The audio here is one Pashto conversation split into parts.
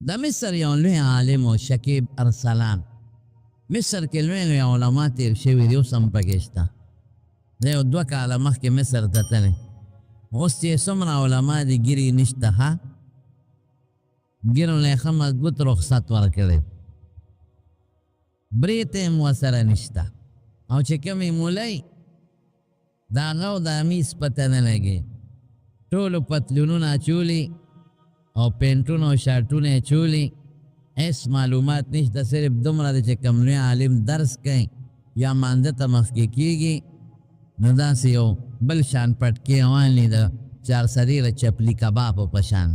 د مصر یو لوی عالم و شکیب ارسلان مصر کې لوی لوی علما تیر شوي دي، اوس هم پکې شته. د یو 2 کاله مخکې مصر ته تللی، اوس چې څومره علما دي ګیرې نشته. ها ګیرو له یې ښه مضبوط رخصت ورکړی، برېت یې هم ورسره نشته، او چې کوم یې مولی د هغه او د امیس پته نه لګي. ټولو پتلونونه اچولي او پینټونه او شارټونه یې چولي، هېڅ معلومات نشته، صرف دومره ده چې کوم لوی عالم درس کوي یا مانځه ته مخکې کېږي نو داسې یو بل شان پټکې روانې د چارسرېره چپلي کبابو په شان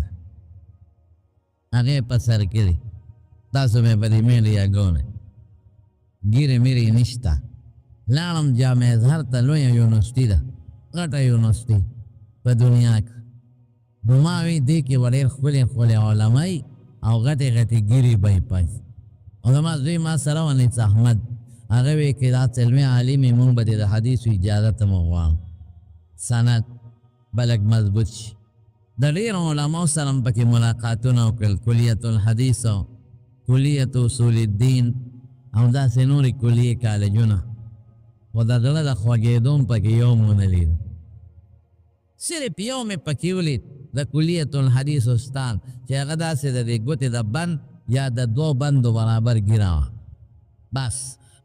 هغې په سر کړي. تاسو مې په دې میرې یاګونې ګیرې میرې نشته. لاړم جامع اظهر ته، لویه یونیورسټي ده، غټه یونیورسټي په دنیا کې. نو ما وی دې کې ډېر ښکلې ښکلې علمای او غټې غټې ګیرې به یې پس. او زما زوی ما سره و انیس احمد، هغه وی کې دا علمي عالم یې مونږ به دې د حدیثو اجازه ته مو غواړو، سند به لږ مضبوط شي. د ډېرو علماو سره هم پکې ملاقاتونه وکړل، کلیت الحدیث او کلیت اصول الدین او داسې نورې کلیې کالجونه، خو د زړه د خوږېدو هم پکې یو مو نه لید. صرف یو مې پکې ولید د کلیت الحدیث استاد چې هغه داسې د دې ګوتې د بند یا د 2 بندو برابر ګیره وه، بس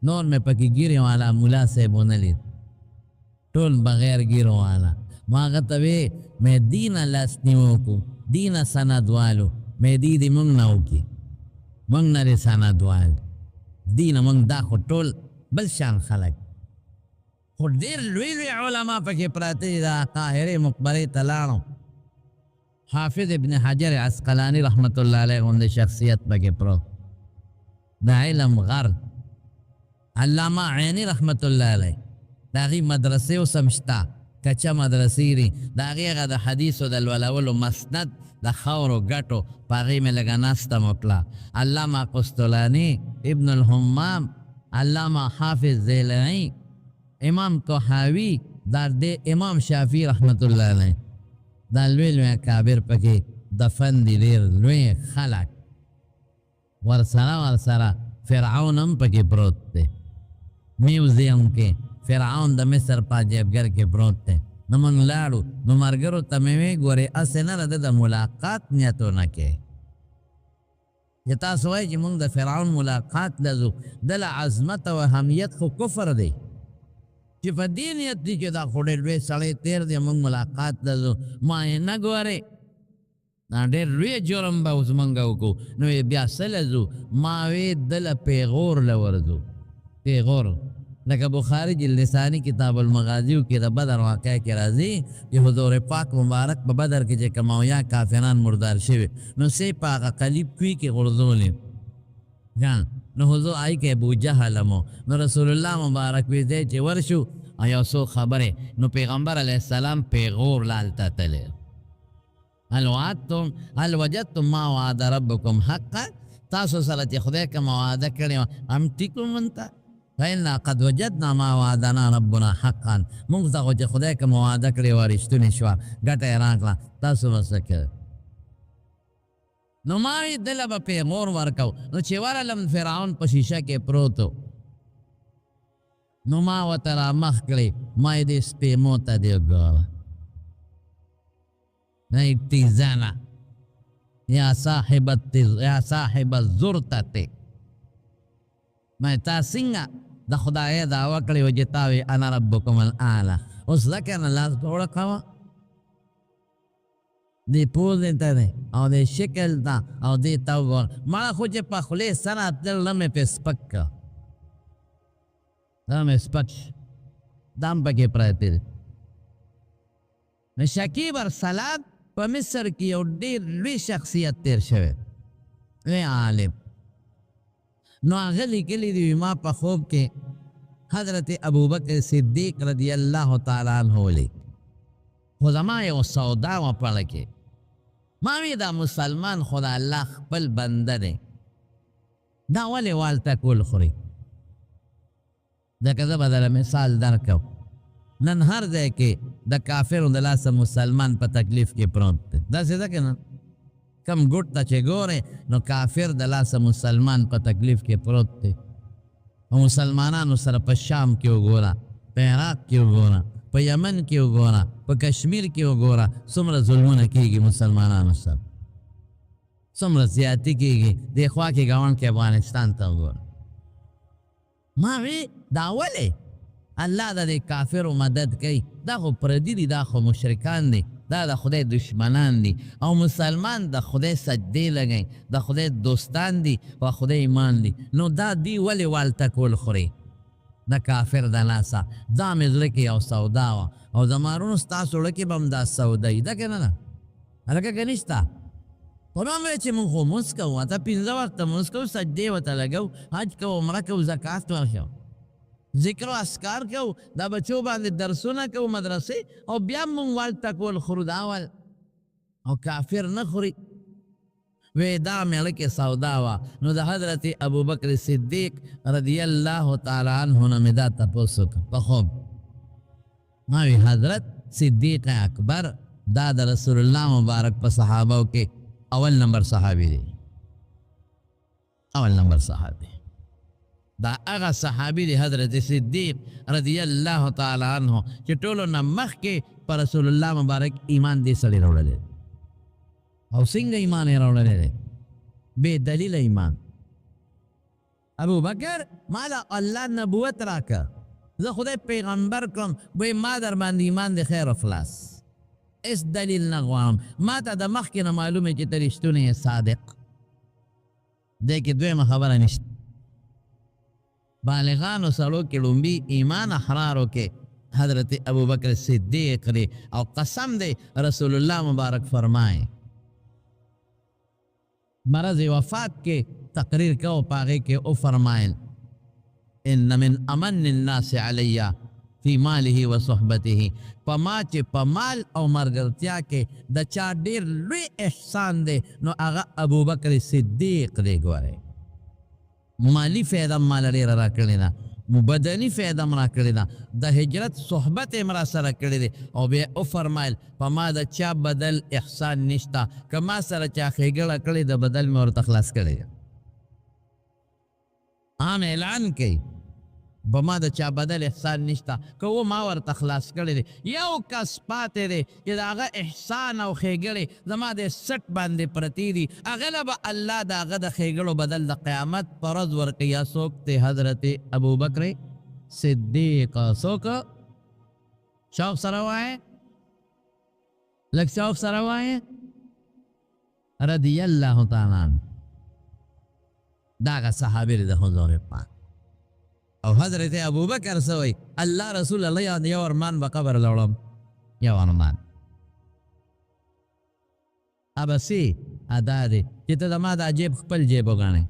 نور مې پکې ګیرې والا ملا صاحب ونه لید، ټول بغیر ګیرو والا. ما هغه ته وې مې دینه لاسنیوه وکړو، دینه سند والو مې دې مونږ نه وکړي، مونږ نه دې سند والو، دینه مونږ دا خو ټول بل شان خلک. خو ډېر لوی لوی علما پکې پراته دي. د قاهرې مقبرې ته لاړم، حافظ ابن حجر عسقلاني رحمت الله علیه غوندې شخصیت پکې پروت، د علم غر. علامه عیني رحمت الله علیه د هغې مدرسې اوس هم شته، کچه مدرسې دي، د هغې هغه د حدیثو د لولولو مسند د خاورو ګټو په هغې مې لږه ناسته مو کړه. علامه قسطلاني، ابن الحمام، علامه حافظ زیلعي، امام طحاوي، دا د امام شافعي رحمت الله علیه، دا لوی لوی اکابر پکې دفن دي، ډېر لوی خلک. ورسره فرعون هم پکې پروت دی، میوزیم کې فرعون د مصر په عجیبګر کې پروت دی. نو موږ لاړو، نو ملګرو ته مې وې ګورې هسې نه ده د ملاقات نیتونه کې، چې تاسو وایئ چې موږ د فرعون ملاقات له ځو، د له عظمت او اهمیت خو کفر دی چې په دې نیت دی چې دا خو ډېر لوی سړی تېر دی، موږ ملاقات له ځو. ما یې نه ګورې، دا ډېر لوی جرم به اوس موږ وکړو. نو بیا څه له ځو؟ ما وې ده له پیغور له ورځو. پیغور لکه بخاري جلدثاني کتاب المغازیو کې د بدر واقعه کې راځي چې حضور پاک مبارک په بدر کې چې کماویا کافران مردار شوي، نو سی په هغه قلیب کوي کې غورځولې نو حضور آی کې ابو جهل مو، نو رسول الله مبارک وی دی چې ورشو او یو څو خبرې، نو پیغمبر علیه السلام پیغور لالته تللی. هل وجدتم ما وعد ربکم حقا، تاسو سره چې خدای کومه وعده کړې وه هم ټیک ومنته؟ فإنا قد وجدنا ما وعدنا ربنا حقا، موږ ته خو چې خدای کومه وعده کړې وه رښتونې شوه، ګټه یې راکړه، تاسو به څه کوئ؟ نو ما وی دله به پیغور ورکو. نو چې ورغلم فرعون په شیشه کې پروت و، نو ما ورته رامخ کړې، ما یې دې سپېمو ته دې وګوره، اتیزانه یا صاحب الزرتته، ما تا څنګه د خدای دعوه کړې وه چې تا وې انا ربکم الاعلی، اوس ځکه نه لاس جوړه کوه دې پوزې ته دی او دې شکل ته او دې ته وګوره. مړه خو چې په خولې سره تل نه مې پې سپک کړه، دا مې سپک دا هم پکې پراته دي. نو شکیب ارسلان په مصر کې یو ډېر لوی شخصیت تیر شوی، لوی عالم. نو هغه لیکلی دي ما په خوب کې حضرت ابوبکر صدیق رضی الله تعالی عنه ولیک، خو زما یو سودا وه پړه کې، ما وی دا مسلمان خو د الله خپل بنده دی، دا ولې والته کول خوري؟ ځکه زه به دله مثال درکړم، نن هر ځای کې د کافرو د لاسه مسلمان په تکلیف کې پروت دی، داسې ده که نه؟ کم ګوټ ته چې ګورې نو کافر د لاسه مسلمان په تکلیف کې پروت دی. او مسلمانانو سره په شام کې وګوره، په عراق کې وګوره، په یمن کې وګوره، په کشمیر کې وګوره، څومره ظلمونه کېږي مسلمانانو سره، څومره زیاتې کېږي. دې خوا کې ګاونډ کې افغانستان ته وګوره. ما وی دا ولې الله د دې کافرو مدد کوي؟ دا خو پردي دي، دا خو مشرکان دي، دا د خدای دشمنان دي. او مسلمان د خدای سجدې لګي، د خدای دوستان دي او خدای ایمان دي. نو دا دی ولې والته کول خوري د کافر د لاسه؟ دا مې زړه کې یو سودا وه او زمارونو ستاسو زړه کې به هم دا سودا وي. ده که نه ده هلکه که نشته؟ قرآن وایي چې موږ خو مونځ کوو، اته 15 وخته مونځ کوو، سجدې ورته لګو، حج کوو، عمره کوو، زکات ورکوو، ذکر و اسکار کوو، دا بچو باندې درسونه کوو مدرسې، او بیا مونږ والته کول خورو دا ول. او کافر نه خوري. وی دا مې کې سودا وه. نو د حضرت ابوبکر صدیق رضی الله تعالی عنه نه مې دا تپوس وکړ په خوب. ما وی حضرت صدیق اکبر دا د رسول الله مبارک په صحابو کې اول نمبر صحابي دی. اول نمبر صحابي دا هغه صحابي دی حضرت صدیق رضی الله تعالی عنه چې ټولو نه مخکې په رسول الله مبارک ایمان دې سړی راوړلی او څنګه ایمان یې راوړلی دی؟ بې دلیله ایمان. ابوبکر ما له الله نبوت راکړه، زه خدای پیغمبر کړم، وایي ما در باندې ایمان دی خیر و خلاص، اس دلیل نه غواړم. ما ته د مخکې نه معلومه چې ته رښتونی یې صادق. دې کې دویمه خبره نشته. بالغانو سړو کې لومبي ایمان احرارو کې حضرت ابوبکر صدیق دی او قسم دی رسول الله مبارک فرمائے مرض وفات کې تقریر کو پاغه کې او فرمائل ان من امن الناس علی فی ماله و صحبته. پما چې په مال او مرګرتیا کې د چا ډیر لوی احسان دی نو هغه ابوبکر صدیق دی. ګوره مالی فایده مال ډیره راکړې ده، بدني فایده م راکړې ده، د هجرت صحبت یې م راسره کړې دی. او بیا او فرمایل په ما د چا بدل احسان نشته، که ما سره چا ښېګړه کړې د بدل مې ورته خلاص کړی دی. عام اعلان کوي په ما د چا بدل احسان نشته، که و ما ورته خلاص کړی دی. یو کس پاتې دی چې د هغه احسان او ښېګړې زما د سټ باندې پرتې دي، هغه له به الله د هغه د ښېګړو بدل د قیامت په ورځ ورکوي. یا څوک دی؟ حضرت ابوبکر صدیق. څوک؟ شوق سره وایې، لږ شوق سره وایې، رضی الله تعالی عنه. دا هغه صحابي دی د حضور پاک. او حضرت ابوبکر سوی الله رسول الله یو ارمان به قبر لوړم، یو ارمان ابسی ادا دی چې ته زما دا جیب خپل جیب وګڼې،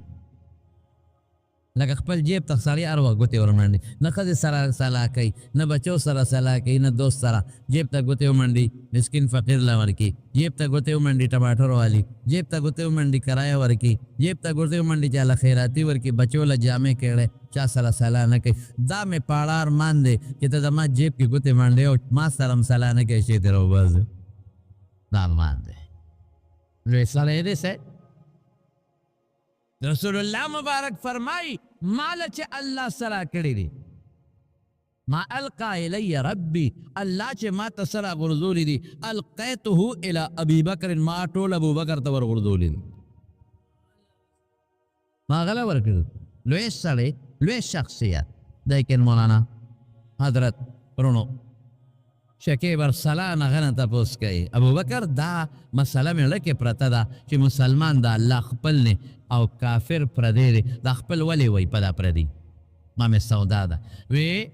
لکه خپل جیب ته سړی هر وخت ګوتې ورمنډي، نه ښځې سره سلا کوي، نه بچو سره سلا کوي، نه دوست سره. جیب ته ګوتې ومنډي مسکین فقیر له ورکي، جیب ته ګوتې ومنډي ټماټر والی، جیب ته ګوتې ومنډي کرایه ورکي، جیب ته ګوتې ومنډي چې هله خیراتي ورکي، بچو له جامې کړی، چا سره سلا نه کوي. دا مې پاړه ارمان دی چې ته زما جیب کې ګوتې منډې او ما سره هم سلا نه کوي، شی دې راوباسې. دا ارمان دی. لوی سړی دی صاحب. رسول الله مبارک فرمای مال چې الله سره کړی دی، ما القا الی ربی، الله چې ما ته سره غرزولی دی، القیته الی ابي بکر، ما ټول ابوبکر ته ورغرزولی دی، ما غلا ورکړل. لوی سړی، لوی شخصیت. لیکن مولانا حضرت پرونو شکیب ارسلان غنه تپوس کوي ابوبکر دا مسله مې لکه پرته ده چې مسلمان د الله خپل نه او کافر پردی دی، دا خپل ولی وی په دا پردی. ما مې سودا ده. وی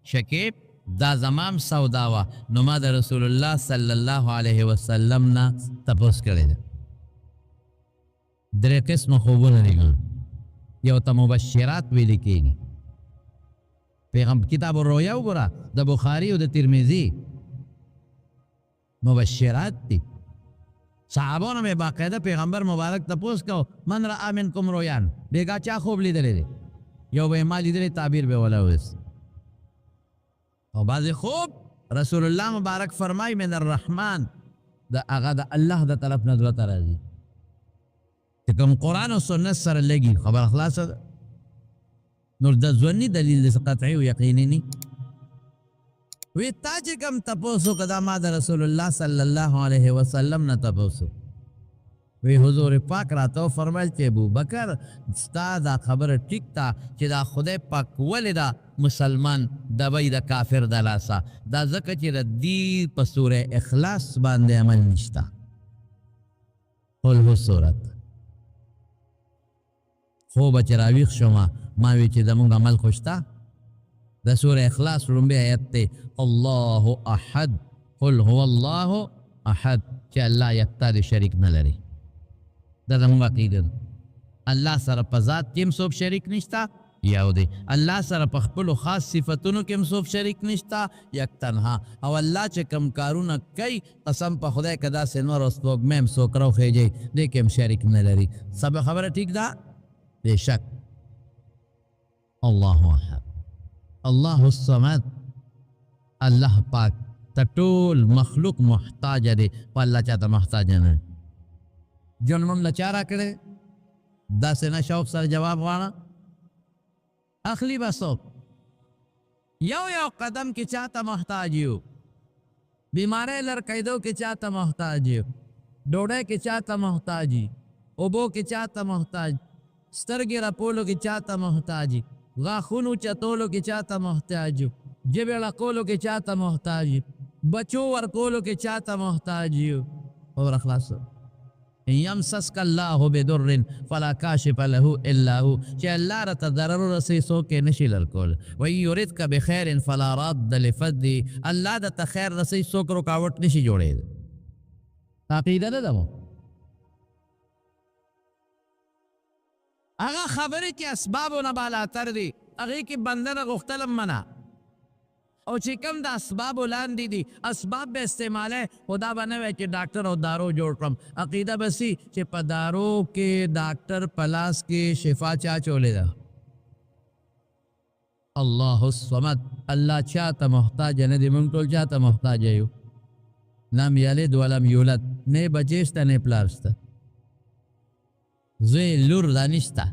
شکیب دا زمام سودا وه، نو ما د رسول الله صلی الله علیه وسلم نه تپوس کړی ده. درې قسمه خوبونه دي. یو ته مبشرات ویل کېږي. پیغمبر کتاب الرؤیا وګوره د بخاري او د ترمذي، مبشرات دي. صحابانو مې باقاعده پیغمبر مبارک تپوس کو من رأى منکم رؤیان، بیګا چا خوب لیدلی دی؟ یو به ما لیدلی، تعبیر به ولا وس. او بعضې خوب رسول الله مبارک فرمای من الرحمن، د هغه د الله د طرف نه زړه ته راځي. چې کوم قرآن او سنت سره لګي خبر خلاصه ده نور د ځواني دلیل د قطعي او یقیني ني وی تا چې کوم تپوسو کدا ما د رسول الله صلی الله علیه وسلم نه تپوسو وی حضور پاک راتو فرمایل چې ابو بکر ستا دا خبره ټیک تا چې دا خدای پاک ولې دا مسلمان دبی دا کافر د لاسه دا ځکه چې د دې په سوره اخلاص باندې عمل نشته قل هو سورت خو بچ راویخ شما ما وی چې زمونږ عمل خوشته د سوره اخلاص لومبی آیت ته الله احد قل هو الله احد چې الله یکتا د شریک نه لري دا زمونږ عقیده الله سره په ذات کې هم څوک شریک نشته یو دی الله سره په خپلو خاص صفتونو کې هم څوک شریک نشته یک تنها او الله چې کوم کارونه کوي قسم په خدای که داسې نور او سپوږمۍ هم څوک راوخیږي دې کې هم شریک نه لري سبا خبره ټیک ده بشک الله احد الله الصمد الله پاک ته ټول مخلوق محتاج دی په الله چاته محتاج نه جون مم لچارا کړي داسې نه شوق سره جواب غواړه اخلی بسو یو قدم کې چاته محتاج یو بیماری لړکیدو کې چاته محتاج یو ډوډۍ کې چاته محتاج یو اوبو کې چاته محتاج سترګې راپولو کې چاته محتاج غاښونو چتولو کې چاته محتاج یو ژبې ړکولو کې چاته محتاج یو بچو ورکولو کې چاته محتاج یو اور خلاصو یمسسک الله بدر فلا کاشف له الا هو چې الله رته ضرر رسي څوک نشي لرکول و یریدک بخیر فلا راد لفضله الله د خیر رسي څوک رکاوټ نشي جوړېد عقیده ده دمو هغه خبره کې اسبابونه بالاتر دي هغه کې بندنه غختلم منا او چې کوم د اسباب لاندې دي اسباب به استعماله خدا بنوي چې ډاکټر او دارو جوړ کړم عقیده بسی چې په دارو کې ډاکټر پلاس کې شفا چا چولې ده الله الصمد الله چاته محتاج نه دی موږ ټول چاته محتاج یو لم یلد ولم یولد نه بچیشته نه پلارسته زوی لور دا نشته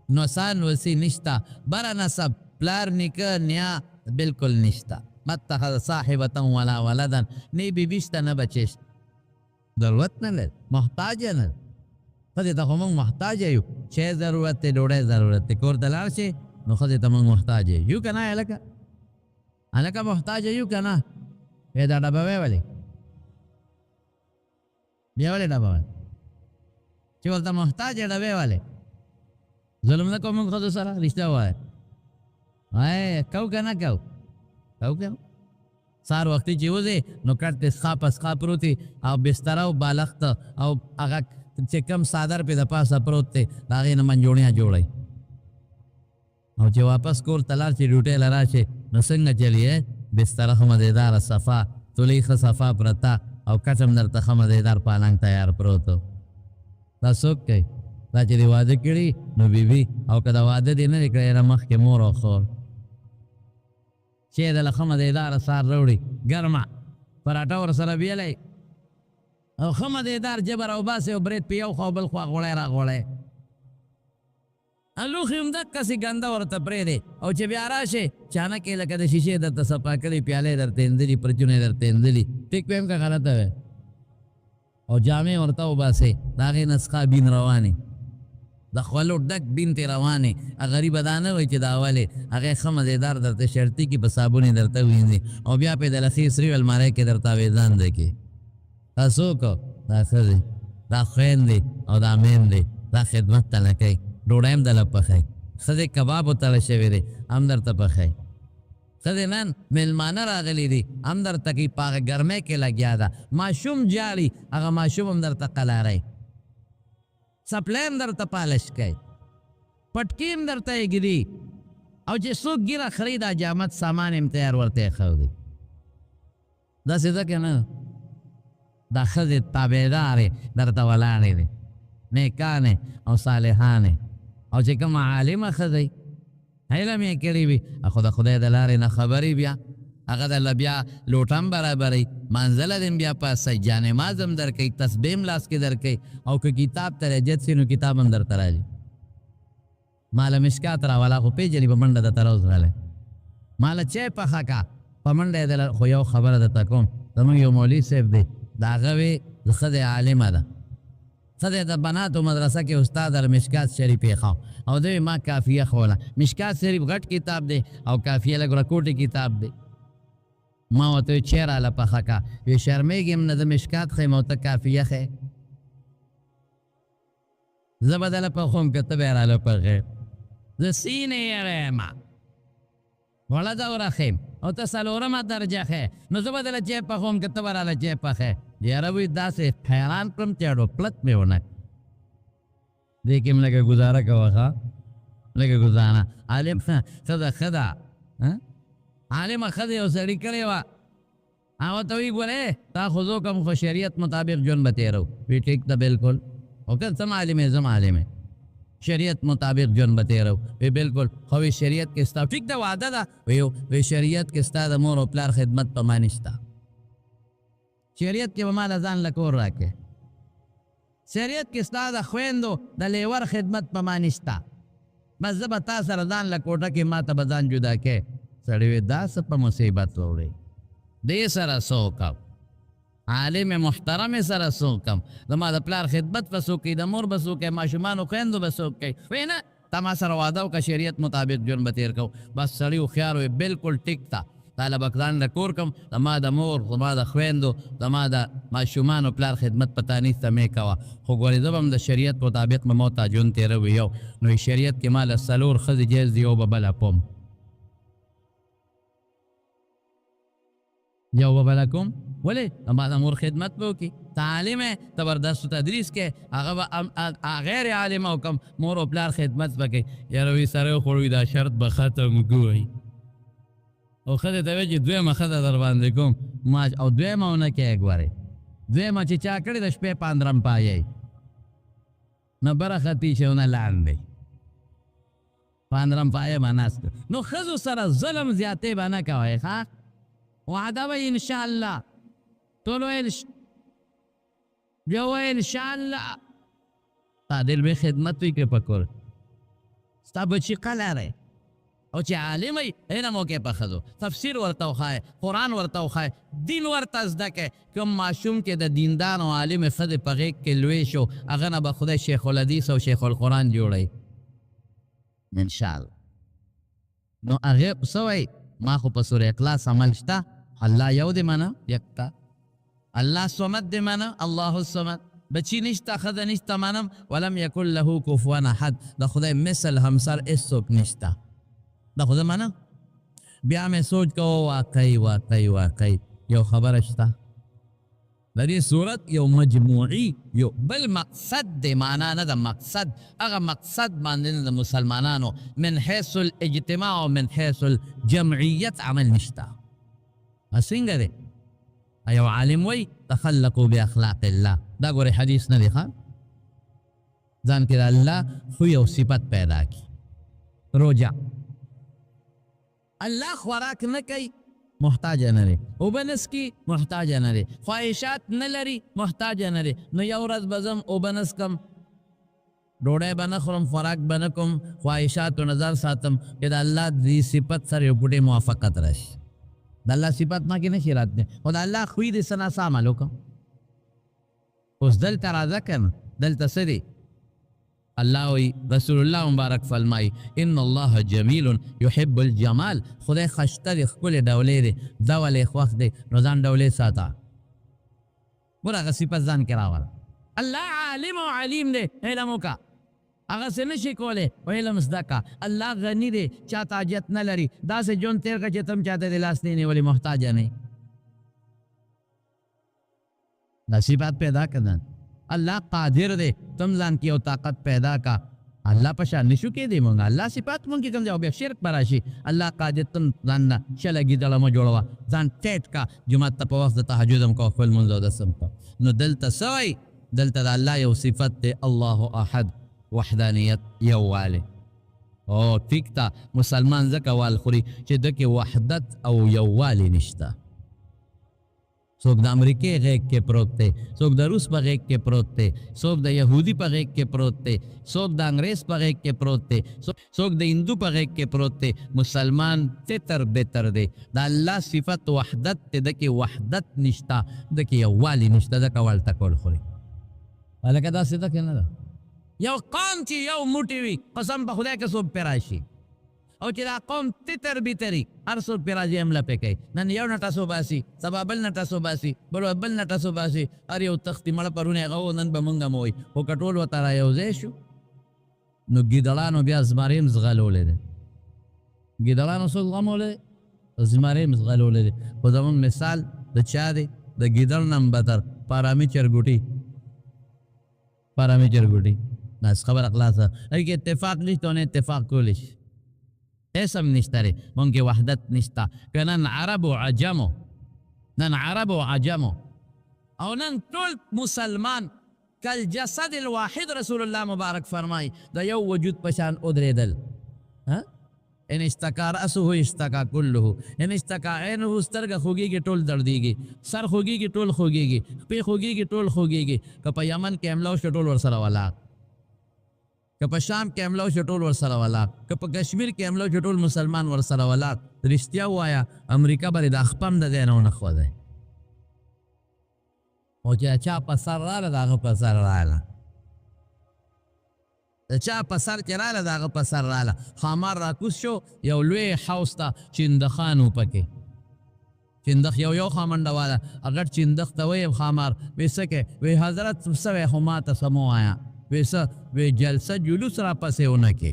نوسان وسی نشته بره نسب پلار نیکه نیا بالکل نشتا متخذ صاحبتا ولا ولدا نی بیبیشتا نه بچیشت ضرورت نه لري محتاج نه خدای ته موږ محتاج یو چې ضرورت ته ډوډۍ ضرورت ته کور دلار شي نو خدای ته موږ محتاج یو کنه الکه محتاج یو کنه دا ډبه ویلې بیا ولې ډبه چې ولته محتاج ډبه والے ظلم نه کوم خدای سره رښتیا وایي کو کنه کو سار وقتی چې وځي نو کټ اسخا پروتي او بستر او بالښت او هغه چې کم صادر په د پاسه پروت دی د هغې نه منجوڼیا جوړی او چې واپس کور ته لاړ چې ډوټۍ له راشي نو څنګه چلی بستره ښه مزېداره صفا تولۍ ښه صفا پرته او کټ هم درته ښه مزېدار پالنګ تیار پروت دا څوک کوي دا چې دې واده کړي نو بیبي او که د واده دې نه دی کړی را مخکې مور او خور چې د له ښه مزېداره سار راوړي ګرمه پراټه ورسره بیلی او ښه مزېدار جبر او باسې او برید په یو خوا او بل خوا غوړی را غوړی لوښي هم دقسې ګنده ورته پرېږدې او چې بیا راشې چانکې لکه د شیشې درته صفا کړي پیالې درته ایندلي پرچونې درته ایندلي ټیک ویم که غلطه وی او جامې ورته وباسې د هغې نسخه بین روانې د خولو ډک بین ته روانې غریبه دا نه وایي چې دا ولې هغې ښه مزېدار درته شرطي کي په صابون یې درته وینځي او بیا پې د لښې سري المارۍ کې درته اوېزانده کړي دا څوک دا ښځې دا خویندې او دا میندې دا خدمت ته نه کوي ډوډۍ هم دله پخوي ښځې کباب وتړه شوی دی هم درته پخوي ښځې نن میلمانه راغلي دي هم درته کوي په هغه ګرمۍ کې لګیا ده ماشوم جاړي هغه ماشوم هم درته قلاری سپلی هم درته پالش کوي پټکي هم درته ایږدي او چې څوک ګیره خري دا جامد سامان هم تیار ورته ایښودي داسې ده که نه دا ښځې تابعدارې درته ولاړې دي نیکانې او صالحانې او چې کومه عالمه ښځی علم یې کړی وي خو د خدای د لارې نه خبرې بیا هغه درله بیا لوټه هم برابروي منزله دې بیا په جانماز هم درکوي تسبیح هم لاس کې درکوي او که کتاب ته رجت سي نو کتاب هم درته راځي ماله مشکات راولا خو پیژني په منډه درته راوځغلی ماله چای پخه کا په منډه یې دله خو یو خبره درته کوم زموږ یو مولوي صاحب دی د هغه وې ښځې عالمه ده ښځې د بناتو مدرسه کې استاد مشکات شریف یې ښه او دوی ما کافیه ښوله مشکات شریف غټ کتاب دی او کافیه لږ رکوټي کتاب دی ما ورته ویل چای راله پخه کا وی شرمېږم نه د مشکات ښیم او ته کافیه ښې زه به دله پخوم که ته به یې راله پخې زه سینې یې یم وړه دوره ښیم او ته څلورمه درجه ښې نو زه به دله چای پخوم که ته به راله چای پخې یاره وایي داسې حیران کړم چې اډو پلت مې ونه دې کې م لږه ګزاره کوه ښه لږه ګزاره عالم ښه ده عالمه ښځه یو سړي کړې وه هغه ته وایي ګورې تا خو زه کوم خو شریعت مطابق ژوند به تېرو وی ټیک ده بلکل او که څه معلم یې زه معلم یې شریعت مطابق ژوند به تېرو وی بلکل خو وی شریعت کې ستا ټیک ده واده ده وی شریعت کې ستا د مور او پلار خدمت په ما نشته شریعت کې به ما له ځان له کور راکې شریعت کې ستا د خویندو د لیور خدمت په ما نشته بس زه به تا سره ځان له کوټه کې ما ته به ځان جدا کې سړی وی دا څه په مصیبت وړی دې سره څه وکړم عالم محترم سره څه وکړم زما د پلار خدمت به څوک کوي د مور به څوک کوي ماشومانو خویندو به څوک کوي وی نه تا ما سره واده وکړه شریعت مطابق ژوند به تېر کوو بس سړي هوښیار وی بلکل ټیک ته تا له به ځان له کور کړم زما د مور زما د خویندو زما د ماشومانو پلار خدمت په تا نیسته مې کوه خو ګورې زه به هم د شریعت مطابق به ما ته ژوند تېروي یو نو شریعت کې ما له څلور ښځې جایز دي یو به بله پوم یو به بله کوم ولې ما د مور خدمت به وکړي ته عالم یې ته به درس و تدریس کې هغه به غیر عالمه وکړم مور او پلار خدمت به کوي یاره وي سره وخوړوي دا شرط به ختم کوي او ښځې ته وایي چې دویمه ښځه در باندې کوم ما او دویمه ونه کوې ګورې دویمه چې چا کړې د شپې پاندرم پایې نه بره ختي شي او نه لاندې پاندرم پایې به ناست نو ښځو سره ظلم زیاتې به نه کوئ ښه وعده به انشاءالله ټول ویل بیا وایي انشاءالله تا دل به خدمت وي که په کور ستا بچي قلاره او چې عالم وي علم وکړې په ښځو تفسیر ورته وښایې قرآن ورته وښایې دین ورته زده کړې کوم ماشوم چې د دیندار او عالمې ښځې په غېږ کې لوی شو هغه نه به خدای شیخ الحدیث او شیخ القرآن جوړوي انشاءالله نو هغې څه وایي ما خو په سوره اخلاص عمل شته الله یو دې منه یکتا الله صمد دې منه الله الصمد بچی نشته ښځه نشته منم ولم یکن له کفوا احد د خدای مثل همسر هېڅوک نشته دا خو زه منم بیا مې سوچ کوه واقعي یو خبره شته د دې صورت یو مجموعي یو بل مقصد دی معنا نه د مقصد هغه مقصد باندې د مسلمانانو من حیث الاجتماع او من حیث الجمعیت عمل نشته څنګه دی یو عالم وی تخلقوا باخلاق الله دا ګورې حدیث نه دی ښه ځان کې د الله خو یو صفت پیدا کړي روجه الله خوراک نه کوي محتاج نه لري اوبه نسکي محتاج نه لري خواهشات نه لري محتاج نه لري نو یو ورځ به ځم اوبه نسکم ډوډۍ به نه خورم خوراک به نه کوم خواهشاتو نظر ساتم چې د الله دې صفت سره یو پوټې موافقت راشي د الله صفت ما کې نشي راتلی خو د الله خوی دې څه ناسا عمل وکړم اوس دلته راځه که نه دلته څه دی الله وی رسول الله مبارک فرمای ان الله جمیل یحب الجمال خدای خشته دی ښکلې ډولې دی دا ولې خوښ دی نو ځان ډولې ساته ګوره هغه صفت ځان کې راوله الله عالم او علیم دی علم وکړه هغه څه نشي کولی په علم زده کړه الله غني دی چاته حاجت نه لري داسې ژوند تېر کړه چې ته هم چاته د لاس نه نیولې محتاجه نه دا صفات پیدا کړه الله قادر دی تم ځان کې یو طاقت پیدا کا الله په شان نشو کې دی مونږ الله صفات مونږ کې کوم ځای بیا شرک به راشي الله قادر تم ځان نه شله ګیدړه مه جوړوه ځان ټیټ کا جومات ته په وخت د تهجد هم کوه خپل لمونځ اودس هم کوه نو دلته څه وایي دلته د الله یو صفت دی الله احد وحدانیت یووالی او ټیک ته مسلمان ځکه وال خوري چې د کې وحدت او یووالی نشته څوک د امریکې غیږ کې پروت دی، څوک د روس په غیږ کې پروت دی، څوک د یهودي په غیږ کې پروت دی، څوک د انګریز په غیږ کې پروت دی، څوک د هندو په غیږ کې پروت دی. مسلمان تتر بتر دی. د الله صفت وحدت دی، د کې وحدت نشته، د کې یووالی نشته، د کول تکول خوري. هلکه داسې ده که نه ده؟ یو قوم چې یو موټی وي، قسم په خدای که څوک پرې راشي او چې دا قوم تتر بتري، هر څوک پرې راځي حمله پې کوي. نن یو نه ټسو باسي، سبا بل نه ټسو باسي، بل نه ټسو باسي، هر یو تختې مړه پرونه هغه و، نن به مونږ هم ووایي. خو که ټول ورته را یو ځای شو نو ګیدړانو بیا زمری هم ځغلولی دی. ګیدړانو څوک زغمولی دی؟ زمری هم زغلولی دی. خو زمونږ مثال د چا دی؟ د ګیدړ نه هم بدتر پارامي چرګوټي. پارامي چرګوټي بس خبره خلاصه. هغې کې اتفاق نشته او نه اتفاق کولی شي. اسم نشته ری، مونږ کې وحدت نشته. که نن عرب و عجمو، نن عرب و عجمو او نن ټول مسلمان کالجسد الواحد رسول الله مبارک فرمای د یو وجود پشان ادریدل. ان اشتکا رأسه اشتکا کله، ان اشتکا عینه سترګه خوږیږي ټول دردیږي، سر خوږیږي ټول خوږیږي، پې خوږیږي ټول خوږیږي. که په یمن کې حمله وشوه ټول ورسره ولاړ، که په شام کې حمله وشوه ټول ورسره ولاړ، که په کشمیر کې حمله وشوه ټول مسلمان ورسره ولاړ. رښتیا ووایه امریکا به د خپم د ځای نه ونښودی، او چې چا په سر راله د هغه په سر راله، د چا په سر چې راله د هغه په سر راله. خامار راکوز شو یو لوی حوض ته، چندخان و پکې. چندخ یو خامنډه واله، اگر چندخ ته ویم خامار وی څه کوې؟ وی حضرت څه وی خو ما ته څه مه وایه. وی څه؟ وی جلسه جلوس را پسې ونه کې.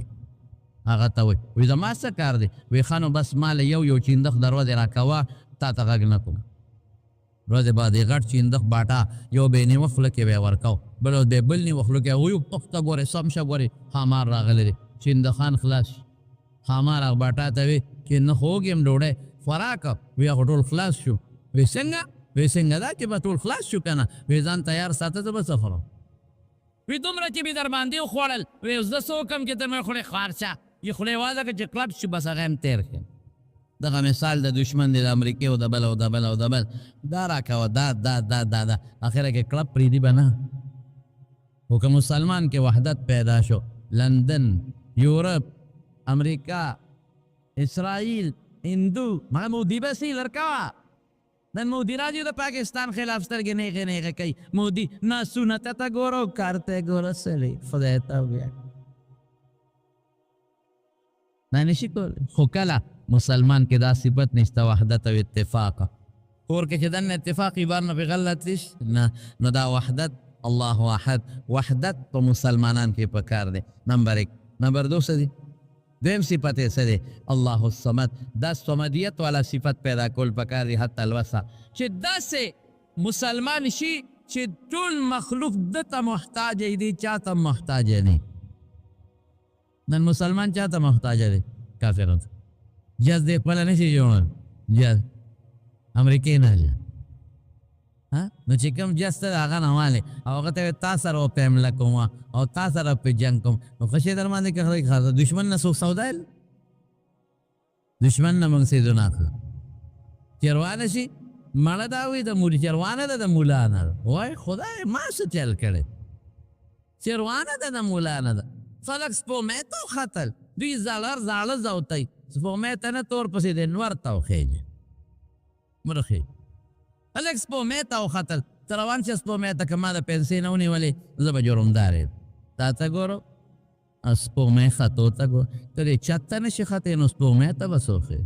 هغه ته وی زما څه کار دی؟ وی ښه نو بس ما له یو چندخ دروازې را کوه، تا ته غږ نه کوم. ورځې بعد یې غټ چندخ باټه یو به یې نیوه خوله کې به یې ورکو، بل به یې بل نیوه خوله کې وی پخته ګورې سم شه ګورې خامار راغلی دی. چندخان خلاص شي. خامار هغه باټه ته وی چې نه خو وږیم ډوډۍ خوراک، وی هغه ټول خلاص شو. وی څنګه؟ وی څنګه دا چې به ټول خلاص شو که نه؟ وی ځان تیار ساته زه به څه خورم. وی دومره چې مې در باندې وخوړل، وی زه څه وکړم چې ته مې خولې خوار شه، یې خولې واځه چې کلب شو بس هغه هم تېر کړم. دغه مثال د دشمن دی، د امریکې او د بل او د بل او د بل دا را کوه، دا اخره کې کلب پرېږدي به نه. خو که مسلمان کې وحدت پیدا شو، لندن، یورپ، امریکا، اسرائیل، هندو، مګر مودي بس یې لرکوه. نن مودي راځي د پاکستان خلاف سترګې نیغې کوي. مودي نه سنت ته ګورو کار ته ګوره سړی، خدای ته وګوره. دا نشي کولی. خو کله مسلمان کې دا صفت نشته، وحدت او اتفاق. کور کې چې دننه اتفاق یې بار نه پې غلط شي نه، نو دا وحدت، الله واحد، وحدت په مسلمانان کې پکار دی. نمبر 1. نمبر 2 څه دی؟ دویم صفت یې څه دی؟ الله الصمد. دا صمدیت والا صفت پیدا کول پکار دی. حتی الوسع چې داسې مسلمان شي چې ټول مخلوق ده ته محتاج دی، چا ته محتاج نه. نن مسلمان چا ته محتاج دی؟ کافرو ته. جز دې خپله نه شي جوړولی، جز امریکې نه دی. نو چې کوم جز ته هغه نه والې او هغه ته تا سره وپې حمله کوم او تا سره پې جنګ کوم، نو ښه شی در باندې کوي. دشمن نه څوک سودا یل، دشمن نه موږ سیدونه اخلو. چې روانه شي مړه دا وایي د مولي چې روانه ده د مولا نه ده. وایي خدای ما څه چل کړی چې روانه ده د مولا نه ده. خلک سپومې ته وختل، دوی زاړه زوتی سپومې ته نه تور پسې د انور ته وخېږي مرخې. هلک سپومې ته وختل، ته روان شه سپومې ته، که ما د پیسې نه ونیولې زه به جرمدار یم. تا ته ګورو سپومې ختو ته ګورو، ته دې چت ته نه شي ختې نو سپومې ته به څه وخې.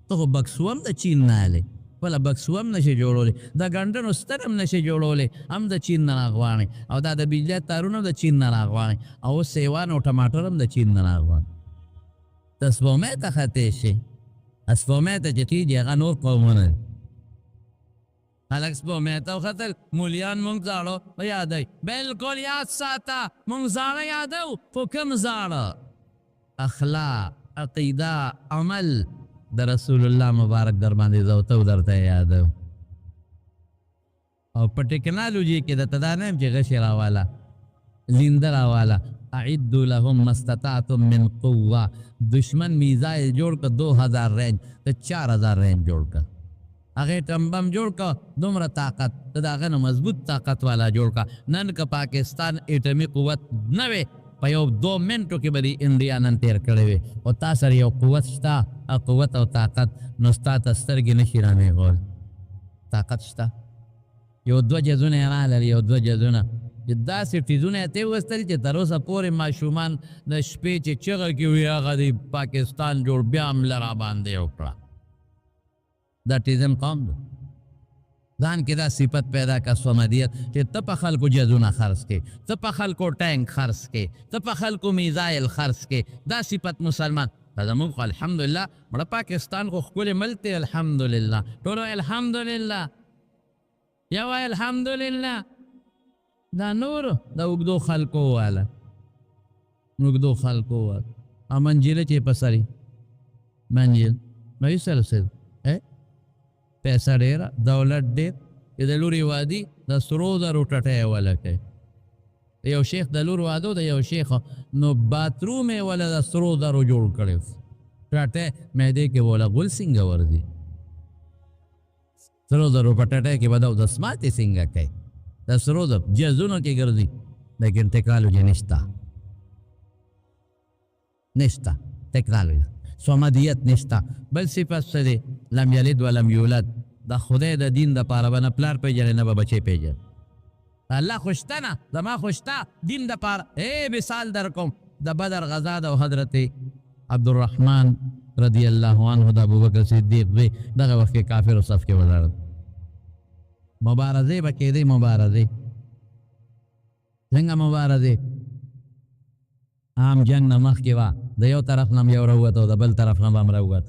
ته خو بکسو هم د چین نه هلې، خپله بکسو هم نشي جوړولی، د ګنډنو ستن هم نشي جوړولی، هم د چین نه راغواړې، او دا د بجلی تارونه هم د چین نه راغواړې، او سیوان او ټماټر هم د چین نه راغواړې. ته سپومې ته ختې شي، سپومې ته چې کېږي هغه نور قومونه دي. خلک سپومې ته وختل، مولیان مونږ زاړه یادوي. بلکل یاد ساته، مونږ زاړه یادو، خو کوم زاړه؟ اخلاق، عقیده، عمل د رسول الله مبارک در باندې زوته او درته یادو. او په ټکنالوژي کې درته دا نه یم چې غشي راواله، لینده راواله. اعدوا لهم ما استطعتم من قوه. دشمن میزایل جوړ که 2000 رینج، ته 4000 رینج جوړ که. هغه ټم بم جوړ کا دومره طاقت د هغه نه مضبوط طاقت والا جوړ کا نن که پاکستان اټمی قوت نه وي په یو 2 منټو کې به د انډیا نن تیر کړی وي او تا سره یو قوت شته قوت او طاقت نو ستا ته سترګې نشي رانیغول طاقت شته یو 2 جزونه یې راغلل یو 2 جزونه داسې ټیزونه یې ترې وستلي چې تر اوسه پورې ماشومان د شپې چې چغه کوي هغه د پاکستان جوړ بیا حمله راباندې وکړه دا ټیزن قوم ده ځان کې دا صفت پیدا کا صمدیت چې ته په خلکو جزونه خرڅ کې ته په خلکو ټینک خرڅ کې ته په خلکو میزایل خرڅ کې دا صفت مسلمان دا زموږ خو الحمدلله مړه پاکستان خو ښکلی ملک دی الحمدلله ټولو الحمدلله یا وایه الحمدلله دا نور د اوږدو خلکو واله اوږدو خلکو واله منجیله چې په سري منجیل نو یې سره سر پیسه ډېره دولت ډېر چې د لورې وادي د سرو زرو ټټۍ یې وله کوي د یو شیخ د لور واده د یو شیخ نو باتروم یې وله د سرو زرو جوړ کړی ټټۍ معدې کې وله ګل څنګه ورځي سرو زرو په ټټۍ کې به د سماتې څنګه کوي د سرو زرو جزونو کې ګرځي لیکن ټیکنالوژي نشته ټیکنالوژي صمدیت نشته بل صفت څه دی لم یلد ولم یولد د خدای د دین دپاره به نه پلار پیژنې نه به بچی پیژنې الله خو شته نه زما خو شته دین دپاره مثال در کوم د بدر غزا د حضرت عبدالرحمن رضی الله عنه د ابوبکر صدیق دی دغه وخت کې کافرو صف کې ولاړل مبارزې به کېدې مبارزې څنګه مبارزې عام جنگ نه مخکې وه د یو طرف نه یو راووت او د بل طرف نه به هم راووت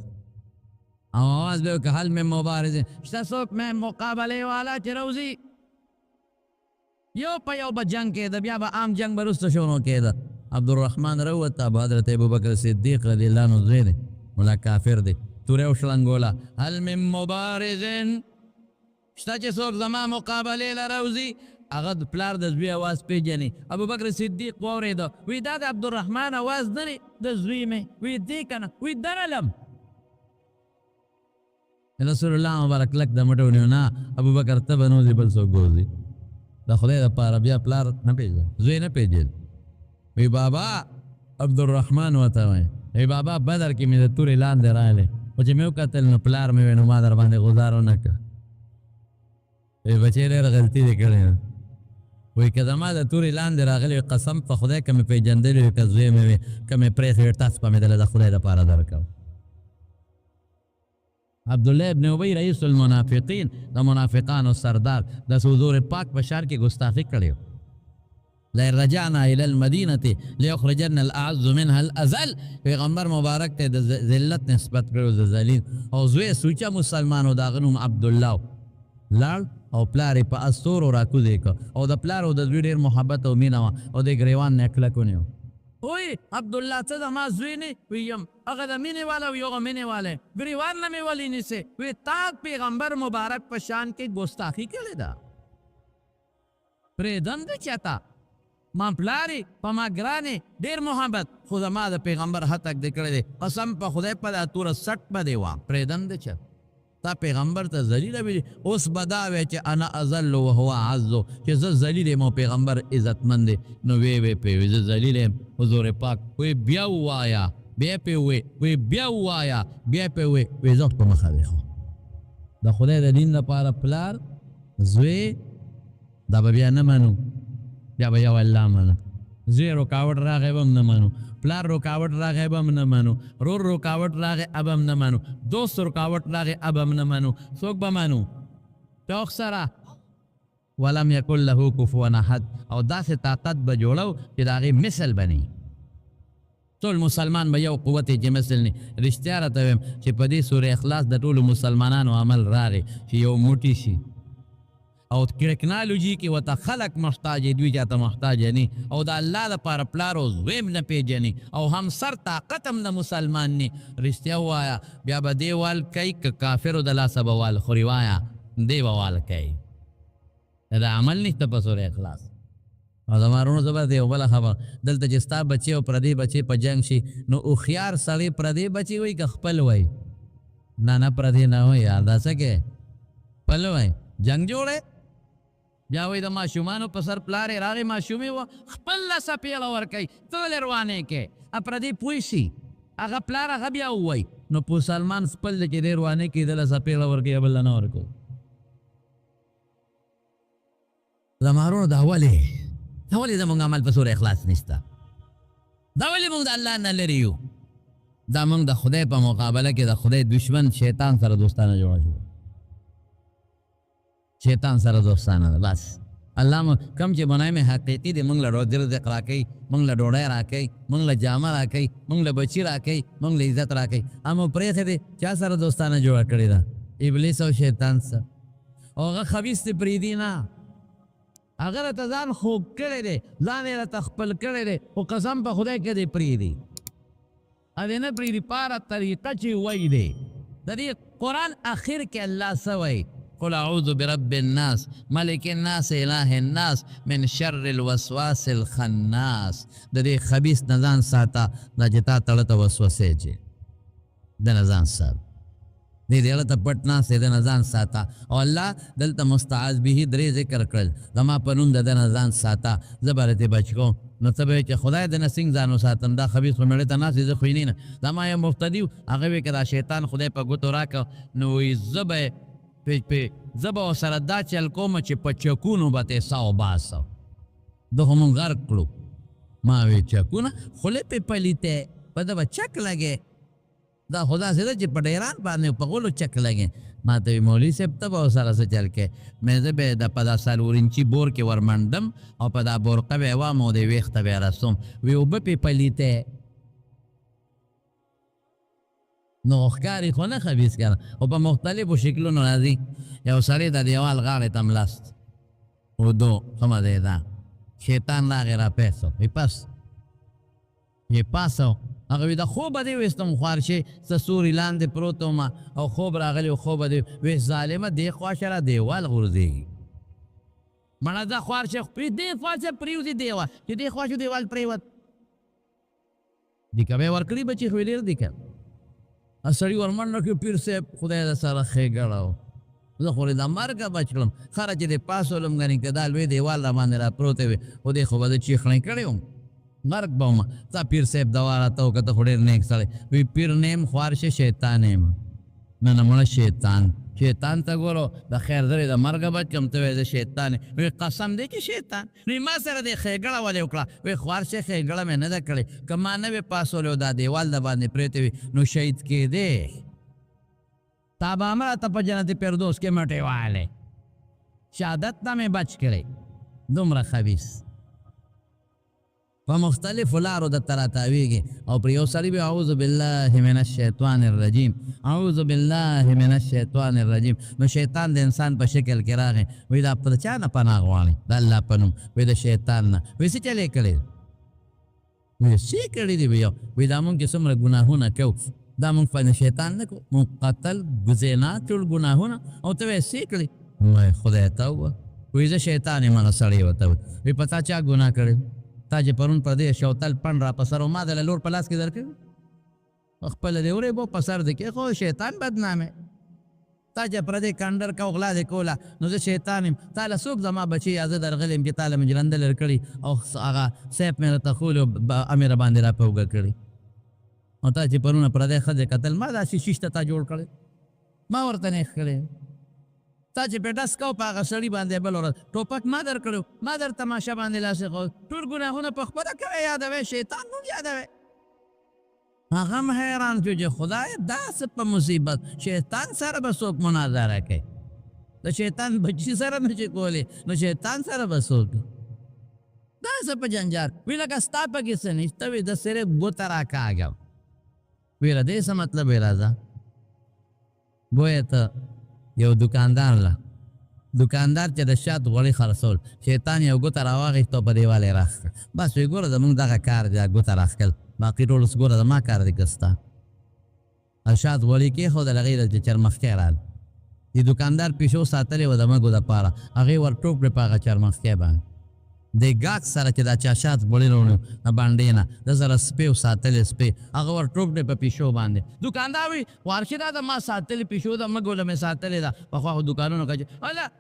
او آواز به وکړه هل من مبارزې شته څوک مې مقابلې والا چې راوځي یو په یو به جنگ کېده بیا به عام جنگ به وروسته شروع کېده عبدالرحمن راووت اب حضرت ابوبکر صدیق رضی الله عنه زوی دی ملا کافر دی توره وشلنګوله هل من مبارزین شته چې څوک زما مقابلې له راوځي هغه د پلار د زوی اواز پیژني ابوبکر صدیق واورېده وی دا د عبدالرحمن اواز نه دی د زوی مې وی دی که نه وی درلم رسول الله مبارک لک د مټو ونیو نه ابوبکر ته به نوځي بل څوک بوځي د خدای دپاره بیا پلار نه پیژن زوی نه پیژن وی بابا عبدالرحمن ورته وایي وی بابا بدر کې مې د تورې لاندې راغلی خو چې مې وکتل نو پلار مې وی نو ما در باندې غزار ونه کړه وی بچې ډېره غلطي دې کړې وی که زما د تورې لاندې راغلی قسم په خدای که مې پیژندلی وي که زوی مې وي که مې پرېښی وي تاسو به مې دله د خدای دپاره درکړم عبدالله ابن ابی رئیس المنافقین د منافقانو سردار د حضور پاک په ښار کې ګستاخي کړې لئن رجعنا الى المدینة لیخرجن الاعز منها الازل پیغمبر مبارک ته د ذلت نسبت کړو د ذلیل او زوی سوچه مسلمانو د هغه نوم عبدالله لاړ او پلار یې په استورو راکوزې کړ او د پلار او د زوی ډېر محبت او مینه وه او د ګریوان نه کلک ونیو وی عبدالله ته زما زوی نه ویم هغه د مینې والا وي هغه مینې والی ګریوان نه مې ولې نیسې وی تا پیغمبر مبارک په شان کې ګستاخي کړې ده پرېږدم دې چاته ما پلارې په ما ګرانې ډېر محبت خو زما د پیغمبر حتک دې کړی دی قسم په خدای په دا توره سټ به دې وه پرېږدم دې چاته تا پیغمبر ته ذلیله ویلي اوس به دا وی چې انا اذل وهو اعزو چې زه ذلیل یم او پیغمبر عزتمند دی نو وی پې وی زه ذلیل یم حضور پاک وی بیا ووایه بیا پې وی بیا ووایه بیا پې وی زه په مخه دی خو د خدای د دین لپاره پلار زوی دا به بیا نه منو بیا به یو الله منو زوی رکاوټ راغی به هم نه منو پلار رکاوټ راغی به هم نه منو رور رکاوټ راغی اب هم نه منو دوست رکاوټ راغی اب هم نه منو څوک به منو ټوک سره ولم یکن له کفوا احد او داسې طاقت به جوړو چې د هغې مثل به نه ټول مسلمان به یو قوت یې چې مثل نه رښتیا راته ویم چې په دې سورې اخلاص د ټولو مسلمانانو عمل راغی چې یو موټی شي او ټیکنالوژي کې ورته خلک محتاج دوی چاته محتاج نه او د الله لپاره پلار او زوی هم نه پیژني او هم سر طاقت هم نه مسلمان نه رښتیا ووایه بیا به دې وال کوي که کافرو د لاسه به وال خوري وایه دې به وال کوي دا عمل نشته په سورې اخلاص او زما وروڼو زه به یو بله خبره دلته چې ستا بچې او پردي بچې په جنګ شي نو هوښیار سړی پردي بچې وایي که خپل وایي نه پردي نه وایي دا څه کې پلوی جنگ جوړی بیا وایي د ماشومانو په سر پلار یې راغی ماشومې وه خپل لسه پیغله ورکوي ته ولې روانې کې پردې پوه شي هغه پلار هغه بیا ووایي نو په سلمان خپل دی چې دی روانې کې د لسه پیغله ورکوي بل نه ورکوي زمارونو دا ولې زمونږ عمل په سور اخلاص نشته دا ولې مونږ د الله نه لرې یو دا مونږ د خدای په مقابله کې د خدای دشمن شیطان سره دوستانه جوړه شو شیطان سره دوستانه ده بس الله کم چې بنایم حقیقي دی مونږ له رزق راکوي مونږ له ډوډۍ راکوي مونږ له جامه راکوي مونږ له بچي راکوي مونږ له عزت راکوي اما پرېښې دی چا سره دوستانه جوړه کړې ده ابلیس او شیطان سره او هغه خبیث دی پرېږدي نه هغه راته ځان خوب کړی دی ځان یې راته خپل کړی دی خو قسم په خدای کې دی پرېږدي دې نه پرېږدي پاره طریقه چې وایي دی د دې قرآن اخر کې الله څه وایي قل اعوذ برب الناس ملک الناس اله الناس من شر الوسواس الخناس د دې خبیث نه ځان ساته دا چې تا تړه ته وسوسې چې د نه ځان ساته دې دیاله ته پټ ناست د نه ځان ساته او الله دلته مستعاذ به درې ذکر کړل زما په نوم د ده نه ځان ساته زه به رتې بچ کوم نو ته به چې خدای د نه څنګه ځان وساتم دا خبیث خو مېړې ته ناست زه خو یې نه زما یو مفتدي و هغه وایي که دا شیطان خدای په ګوتو راکړه نو وایي زه به ورسره دا چل کوم چې په چکونو به تې سا وباسه ده خو مونږ غرق کړو ما وی چکونه خولې پې پلیته په ده به چک لګې دا خو داسې ده چې په ډیران باندې په غولو چک لګې ما ته وی مولوي صاحب ته به ورسره څه چل کې مې زه به په دا څلور انچي بور کې ورمنډم او په دا بورقه به یې وام او د ویښته به یې رسوم وی اوبه پې پلیته نو ښکاري خو نه خبیث کنه او په مختلفو شکلونو راځي یو سړی د دیوال غاړې ته ملست اردو ښه مزه ده شیطان راغی راپیسو یې پاسو هغه وی د خوبه دې ویستم خوارشې څه سوري لاندې پروت ومه او خوب راغلی و خوبه دې وی ظالمه دې خوا شره دیوال غورځېږي مړه دا خوارشې دې خوا چې پرېوځي دیوال چې دې خوا شو دیوال پرېوت دیکه به یې ورکړي بچي خو یې ډېر دي که سړي ورمنډه کړي پیر صاحب خدای د سره ښېګړه و زه خو د مرګه بچ کړم خره چې د پاسولم ګنې که دا لوی دیوال را باندې را پروتی وي خو دې خو به زه چیخڼې کړی وم مرګ به ومه تا پیر صاحب دوا راته وکړه ته خو ډېر نیک سړی وی پیر نیم خوار شه شیطان یم نه نه مړه شیطان ته ګورو د خیر زرې د مرګه بچ کړم ته وایې زه شیطان وی قسم دی چې شیطان وی ما سره دې ښېګړه ولې وکړه وی خوار شه ښېګړه مې نه ده کړې که ما نه وې پاسولی او دا دیوال د باندې پرېتی وي نو شهید کېدې تا به هم راته په جنت فردوس کې مټې وهلې شهادت نه مې بچ کړی دومره خبیث په مختلفو لارو د تراتاویږي او پر یو سړي به اعوذ بالله من الشیطان الرجیم اعوذ بالله من الشیطان الرجیم نو شیطان د انسان په شکل کې راغی وایي دا په چا نه پناه غواړي د الله په نوم وایي د شیطان نه وایي څه چل یې کړی وایي څه کړي دي بیا وایي دا مونږ چې څومره ګناهونه کوو دا مونږ په شیطان نه کوو مونږ قتل زنا ټول ګناهونه او ته وایي څه کړي وایي خدای ته وایي زه شیطان یم هغه سړی ورته وایي په تا چا ګناه کړی تا چې پرون پر دې شوتل پڼ را په سر او ما د لور په لاس کې درکړ خپله دې وریبو په سر دې کې خو شیطان بدنامې تا چې پر دې کنډر کا غلا دې کوله نو زه شیطان یم تا له څوک زما بچي یا زه درغلی یم چې تا له مې جرنده لر کړي او هغه سیف مې راته خولي او امې را باندې را په اوږه کړي او تا چې پرونه پر دې ښځې کتل ما داسې شیشته تا جوړ کړی ما ورته نیښ کړی تا چې په ډس کو په هغه سړي باندې بل ورځ ټوپک ما در کړو ما در تماشه باندې لاسې خو ټول ګناهونه په خپله کوې یادوې شیطان نوم یادوې هغه هم حیران شو چې خدای داسې په مصیبت شیطان سره به څوک مناظره کوي د شیطان بچي سره نه چې کولی نو شیطان سره به څوک داسې په جنجال وی لکه ستا پکې څه نشته وي د صرف بوته راکاږم ویره دې څه مطلب وی راځه بویه ته یو دکاندار چې د شات غوړي خرڅول شیطان یو ګوته راواغېست او په دیوال یې راښ کړ بس وی ګوره زمونږ دغه کار دی ګوته راښکل باقي ټول اوس ګوره زما کار دی که ستا او شات غوړي کېښودل هغې ته چې چرمښکۍ راغله د دکاندار پیشو ساتلې وه د مږو دپاره هغې ور ټوپ کړې په هغه چرمښکۍ باندې د ګاک سره چې دا چاشات بوړلو باندې نه د سره سپیو ساتل سپی هغه ور ټوپ دی په پیشو باندې دکاندار وي وارشي دا د ما ساتل پیشو د مګوله مې ساتلې ده پخوا خو دکانونو کې اله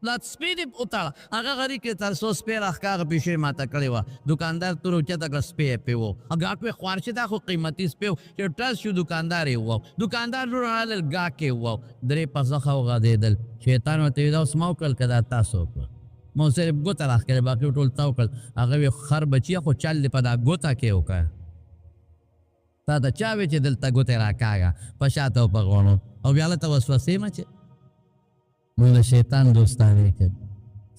دا سپی دی وتاړه هغه غری کې تر څو سپی راښکاره پیشو یې ماته کړې وه دکاندار تور اوچته کړه سپی یې پې و ګاک وی خوارشي دا خو قیمتي سپی و چې ټس شو دکاندار یې وو دکاندار ورو راغلل ګاک یې وو درې پسخه وغځېدل شیطان ورته وي دا اوس ما وکړل که دا تاسو وکړه ما صرف ګوته راښکلې باقي ټول تا وکړل هغه وی خر بچیه خو چل دې په دا ګوته کې وکړه تا ته چا وی چې دلته ګوتې راکاږه په شاته او په غوڼو او بیا هلته وسوسې مچې موږ د شیطان دوستانې کړ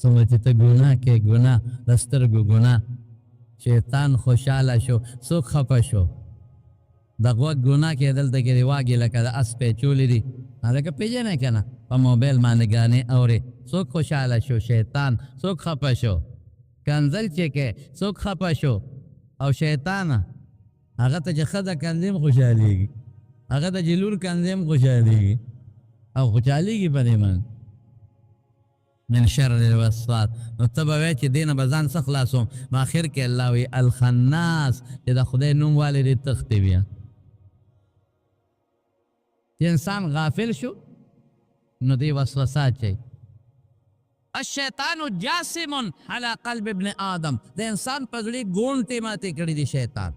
څومره چې ته ګناه کې ګناه د سترګو ګناه شیطان خوشحاله شو څوک خفه شو د غوږ ګناه کې دلته کې رواګې لکه د اس پیچولې دي هلکه پېژنې که نه په موبایل باندې ګانې اورې څوک خوشحاله شو شیطان څوک خفه شو کنځل چې کې څوک خفه شو او شیطان هغه ته چې ښځه کنځیم خوشحالېږي هغه ته چې لور کنځیم خوشحالېږي او خوشحالېږي په دې باندې من شر الوسواس نو ته به وایې چې دې نه به ځان څه خلاصوم نو آخر کې الله وایي الخناس چې د خدای نوم والې دې تښتې بیا چې انسان غافل شو نو دې وسوسه اچوي الشیطان جاسم على قلب ابن آدم د انسان په زړه ګونټې ماتې کړي دي شیطان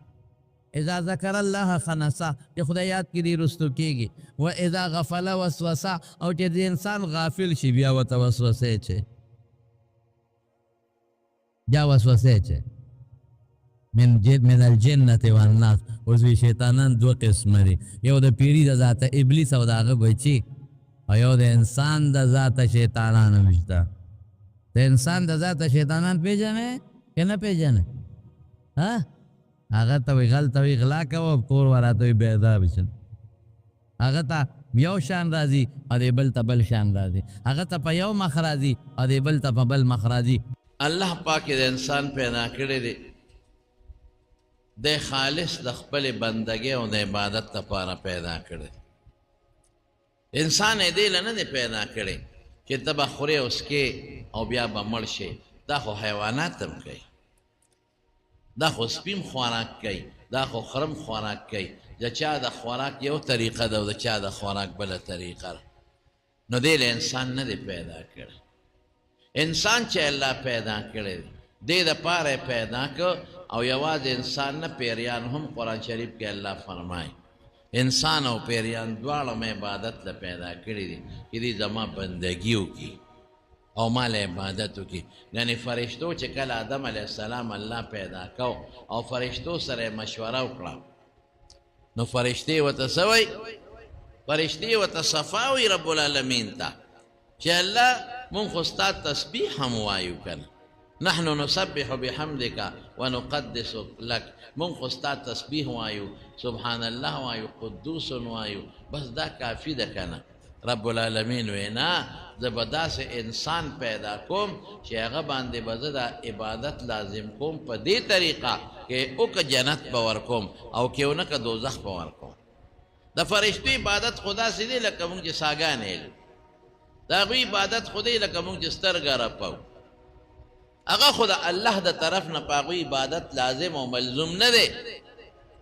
اذا ذکر الله خنسا چې خدای یاد کړي رستو کېږي و اذا غفل وسوسه او چې د انسان غافل شي بیا ورته وسوسې اچوي بیا وسوسې اچوي من الجنة والناس اوس وی شیطانان دوه قسمه دي یو د پیري د ذاته ابلیس او د هغه بچي او یو د انسان د ذاته شیطانان هم شته د انسان د ذاته شیطانان پېژنې که نه پېژنې هغه ته وی غل ته وی غلا کوه کور وراته وی بیدار شل هغه ته یو شان راځي او د بل ته بل شان راځي هغه ته په یو مخ راځي او د بل ته په بل مخ راځي الله پاک د انسان پیدا کړی دی د خالص د خپل بندګۍ او د عبادت لپاره پیدا کړی انسان یې دې له نه دی پیدا کړی چې ته به خورې او څکې او بیا به مړ شې دا خو حیوانات هم کوي دا خو سپیم خوراک کوي دا خو خرم خوراک کوي د چا د خوراک یو طریقه ده او د چا د خوراک بله طریقه ده نو دې له انسان نه دی پیدا کړی انسان چې الله پیدا کړی دې دپاره یې پیدا کړ او یوازې انسان نه پیریان هم قرآن شریف کې الله فرمایي انسان او پیریان دواړه مې عبادت له پیدا کړي دي چې دې زما بندګي وکړي او ما له عبادت وکړي یعنې فرشتو چې کله آدم علیه السلام الله پیدا کو او فرشتو سره مشوره وکړه نو فرشتې ورته څه وایي فرشتې ورته صفا وایي رب العالمین ته چې الله مونږ خو ستا تسبیح هم وایو که نه نحن نسبح بحمدك ونقدس لك من خو ستا تسبیح وایو سبحان الله وایو قدوس وایو بس دا کافی ده کنه رب العالمین وینا زه به داسې انسان پیدا کوم چې هغه باندې به زه دا عبادت لازم کوم په دې طریقه کې اوکه جنت به ورکوم او که ونه که دوزخ به ورکوم د فرشتو عبادت خو داسې دی لکه مونږ چې ساګانې یلو د هغوی عبادت خو دی لکه مونږ چې سترګه رپو هغه خو د الله د طرف نه په هغوی عبادت لازم او ملزوم نه دی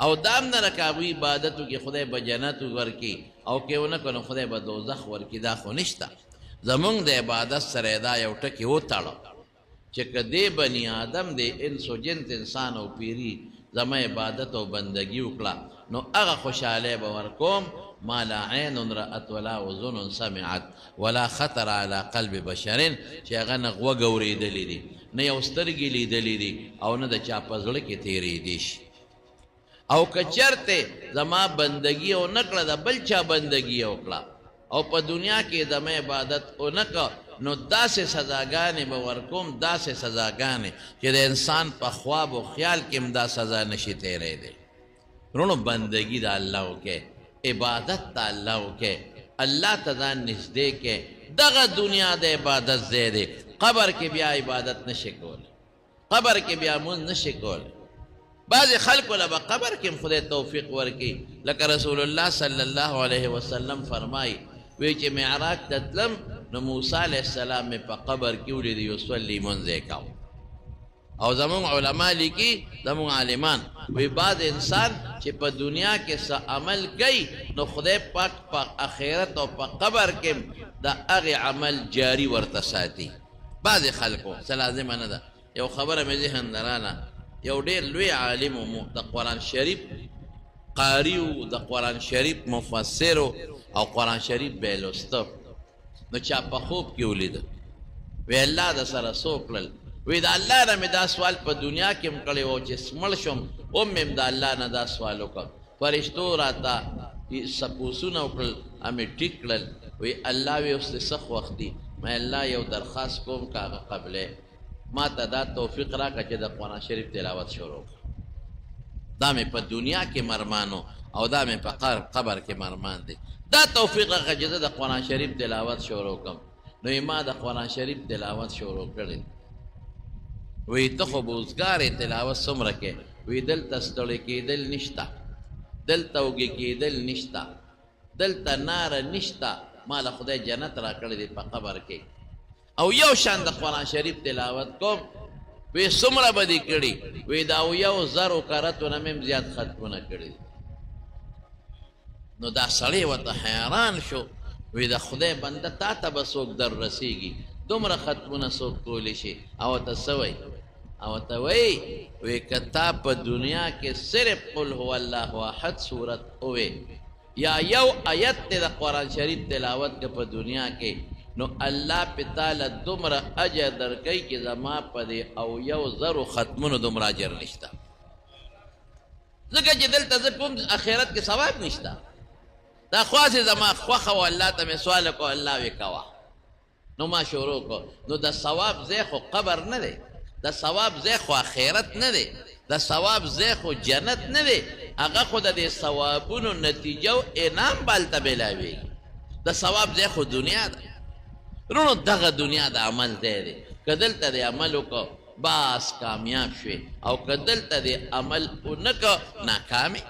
او دام نه لکه هغوی عبادتو کې خدای به جنت ورکي او که ونه کړو خدای به دوزخ ورکي دا خو نشته زمونږ د عبادت سره دا یو ټکي وتړو چې که دې بني آدم د انس و جنس انسان او پیري زما عبادت او بندګي وکړه نو هغه خوشحالی به ورکوم ما لا عین رأت ولا اذن سمعت ولا خطر على قلب بشر چې هغه نه غوږ اورېدلی دي نه یو سترګې لیدلی دي او نه د چا په زړه کې تېرېدی شي او که چرته زما بندګي او نه کړه د بل چا بندګي وکړه او په دنیا کې زما عبادت او نه کړه نو داسې سزاګانې به ورکوم داسې سزاګانې چې د انسان په خواب او خیال کې هم دا سزا نشي تېرېدی رونو بندګي د الله وکړې عبادت د الله وکړې الله ته ځان نږدې کې دغه دنیا د عبادت ځای دی قبر کې بیا عبادت نشي کولی قبر کې بیا مونځ نشي کولی بعضې خلکو له به قبر کې هم خدای توفیق ورکړي لکه رسول الله صلی الله علیه وسلم فرمایي وی چې معراج ته تلم نو موسی علیه السلام مې په قبر کې ولیدی یصلي مونځ یې کاوه او زمون علماء لیکي زمون عالمان وی بعد انسان چې په دنیا کې څه عمل کوي نو خدای پاک په آخرت او په قبر کې د هغه عمل جاری ورته ساتي. بعض خلکو څه لازمه نه ده. یو خبره مې ذهن دراله، یو ډېر لوی عالم و د قرآن شریف قاری و د قرآن شریف مفسر او قرآن شریف به لوسته، نو چا په خوب کې ولیده وی الله د سره څو کړل، وی د الله نه مې دا سوال په دنیا کې م کړی و چې مړ شم هم مې د الله نه دا سوال وکړ، فرشتو راته سپوسونه وکړل امې ټیک کړل، وی الله وی اوس د څه وخت دی؟ مې الله یو درخواست کوم که هغه قبلې ما ته دا توفیق راکړه چې د قرآن شریف تلاوت شروع کړم. دا مې په دنیا کې مرمانو او دا مې په قبر کې مرمان دی. دا توفیق راکړه چې زه د قرآن شریف تلاوت شروع کړم. نو ما د قرآن شریف تلاوت شروع کړی. وی ته خو بوزګارې تلاوت څومره کې؟ وی دلته ستړی کېدل نشته، دلته وږي کېدل نشته، دلته ناره نشته، ما له خدای جنت را کړی دی په قبر کې، او یو شان د قرآن شریف تلاوت کوم. وی څومره به دې کړي؟ وی دا 1,000 کرتونه مې زیات ختمونه کړي. نو دا سړی ورته حیران شو، وی د خدای بنده تا ته به څوک در رسېږي؟ دومره ختمونه څوک کولی شي؟ او ته څه وایي؟ او ته وی که تا په دنیا کې صرف قل هو الله احد صورت اوې یا یو آیت ته د قرآن شریف تلاوت کې په دنیا کې، نو الله په تعالی دومره اجر درکوي چې زما په دې 1,000 ختمونو دومره اجر نشته. ځکه چې دلته زه کوم آخرت کې ثواب نشته. دا خواصې زما خوښه و، الله ته مې سوال وکړو، الله وی کوه. نو ما شروع کړو. نو د ثواب ځای خو قبر نه دی، د ثواب ځای خو آخرت نه دی، د ثواب ځای خو جنت نه دی. هغه خو د دې ثوابونو نتیجه او انعام بالته بلاویږي. د ثواب ځای خو دنیا ده. رونو دغه دنیا د عمل ځای دی. که دلته د عمل وکړو باس کامیاب شوې، او که دلته د عمل ونه کړو ناکامې.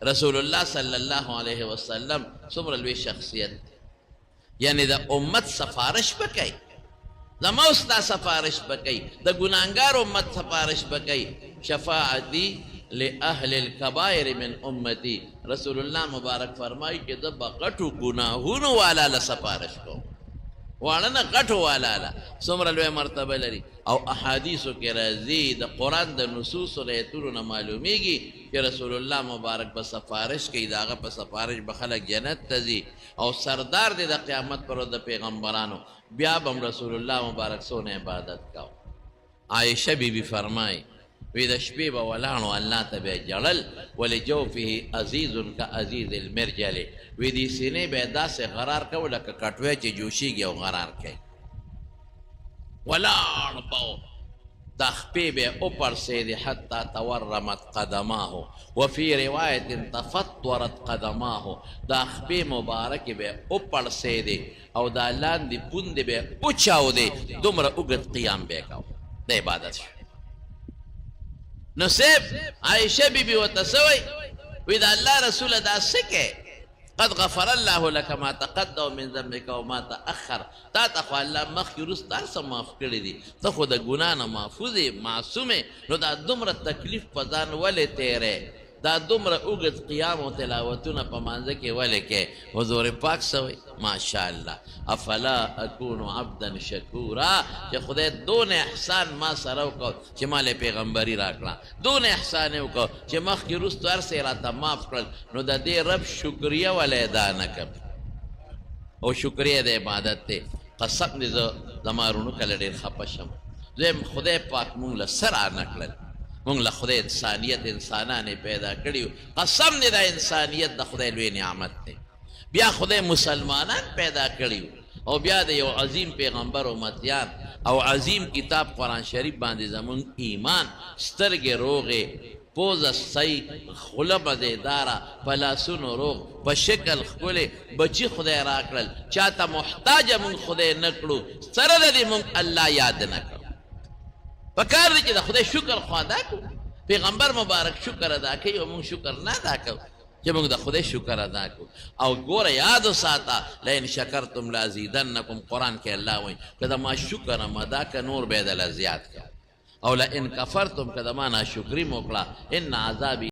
رسول الله صلی الله علیه وسلم څومره لوی شخصیت دی، یعنی د امت سفارش بکوي، زما او ستا سفارش بکوي، د ګناهګار امت سفارش بکوي. شفاعتي لأهل الكبائر من امتی، رسول الله مبارک فرمایي چې د غټو ګناهونو والا له سفارش کوم، واړه نه غټو والا له. څومره لوی مرتبه لري. او احادیثو کې راځي، د قرآن د نصوصو ایتونو نه معلومیږي چې رسول الله مبارک په سفارش کوي، د هغه په سفارش به خلک جنت ته ځي، او سردار دی د قیامت پر ورځ د پیغمبرانو. بیا به رسول الله مبارک څونه عبادت کو. عایشه بیبي فرمایي وی د شپې به ولاړو الله ته به جړل، ولجوفه عزیز کعزیز المرجل، وی دې سینې به داسې غرار کو لکه کټوی چې جوشیږي او غرار کوي. ولاړ به دا خپې به وپړسېدې حتی تورمت قدماه، وفي روایت تفطرت قدماه، دا خپې مبارکې به وپړسېدې او دا لاندې پوندې به وچاودې، دومره اوږد قیام به کو د عبادت شو. نو سیب عائشہ بی بی وتسوی وی دا اللہ رسول دا سکے قد غفر اللہ لك ما تقدم من ذنبك وما تأخر، تا تخو اللہ مخی رست ارسا معاف کردی دی، تخو دا گنانا محفوظی معصومی. نو دا دمر تکلیف پزان ولی تیرے، دا دمر اوگد قیام و تلاوتون پا منزکی ولی که حضور پاک سوی ماشاءاللہ. افلا اکونو عبدا شکورا، چه خدای دون احسان ما سرو کو چه مال پیغمبری راکلا، دون احسانیو کو چه مخ کی رستو ارسی راتا ماف کرل. نو دا دی رب شکریه ولی ادا نکم، او شکریه دی عبادت تی. قسم دی زمارونو کل دیر خپشم، زیم خدای پاک مونگ لسر آنکلل، مونږ له خدای انسانیت انسانانې پیدا کړي. قسم دی دا انسانیت د خدای لوی نعمت دی. بیا خدای مسلمانان پیدا کړي، او بیا د یو عظیم پیغمبر امتیان او عظیم کتاب قرآن شریف باندې زمونږ ایمان، سترګې روغې، پوزه صحیح، خوله مزیداره، په لاسونو روغ، په شکل ښکلې بچي خدای راکړل. چاته محتاجه مونږ خدای نه کړو، سره د دې مونږ الله یاد نه کړو. پکار دی چې د خدای شکر خو ادا کړو. پیغمبر مبارک شکر ادا کوي او موږ شکر نه ادا کوو چې موږ د خدای شکر ادا کړو. او ګوره یاد وساته لئن شکرتم لازیدنکم، قرآن کې الله وایي که د ما شکر م ادا که نور به یې دله زیات کړه. او لئن کفرتم که د ما ناشکري مو کړه ان عذابي